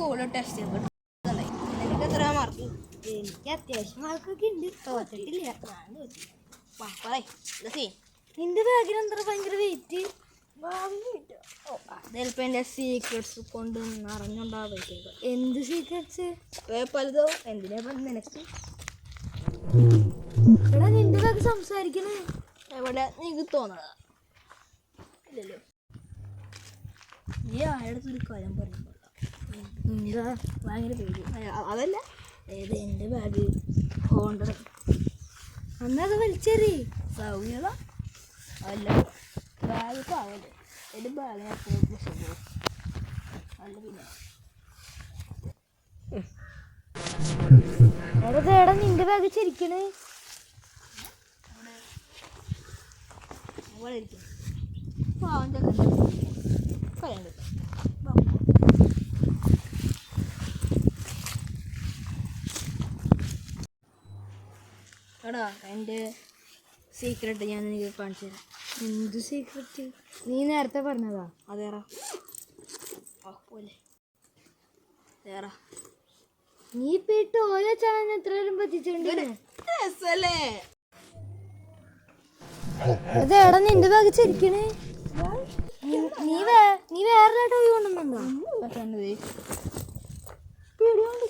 സ്കൂളിൽ ടെസ്റ്റ് ചെയ്തിട്ടുണ്ടായി. എനിക്ക് എത്ര മാർക്ക്? എനിക്ക് അത്യാവശ്യം മാർക്കൊക്കെ ഉണ്ട്. തോറ്റിട്ടില്ല. നിന്റെ ബാഗിൽ എന്താ ഭയങ്കര വെയിറ്റ്? ചിലപ്പോൾ എൻ്റെ സീക്രട്സ് കൊണ്ട് നിറഞ്ഞുണ്ടാവുക. എന്ത് സീക്രട്സ്? പലതോ എന്തിനാ നിനക്ക്? എടാ നിന്റെ ബാഗ് സംസാരിക്കണേ. എവിടെ എനിക്ക് തോന്നണ ഇല്ലല്ലോ. നീ ആയടുത്തൊരു കാര്യം പറയുമ്പോൾ എന്താ ഭയങ്കര പേടി. അതല്ല, ഏത് എൻ്റെ ബാഗ് ഹോണ്ടർ. അന്നത് വലിച്ചേറി സൗകര്യത അല്ല, ബാഗ് ആവല്ലേ. എൻ്റെ ബാഗ് അല്ല പിന്നെ എടാ നിന്റെ ബാഗ് ചിരിക്കണേ. അവിടെ ഇരിക്കും. പാവം ചെക്കൻ കളയാൻ കിട്ടും. എടാ എൻ്റെ സീക്രട്ട് ഞാൻ എനിക്ക് കാണിച്ചു തരാം. എന്ത് സീക്രട്ട്? നീ നേരത്തെ പറഞ്ഞതാ. അതേറാ പോലെ തേറാ. നീ പോയിട്ട് ഓരോ ചാനൽ എത്രയും പറ്റിച്ചോണ്ട് രസല്ലേ? അതെടാ നിന്റെ ബാഗ് ചിരിക്കണേ. നീ വേറെ കൊണ്ടുവന്നുണ്ടോ? പേടിയുണ്ട്.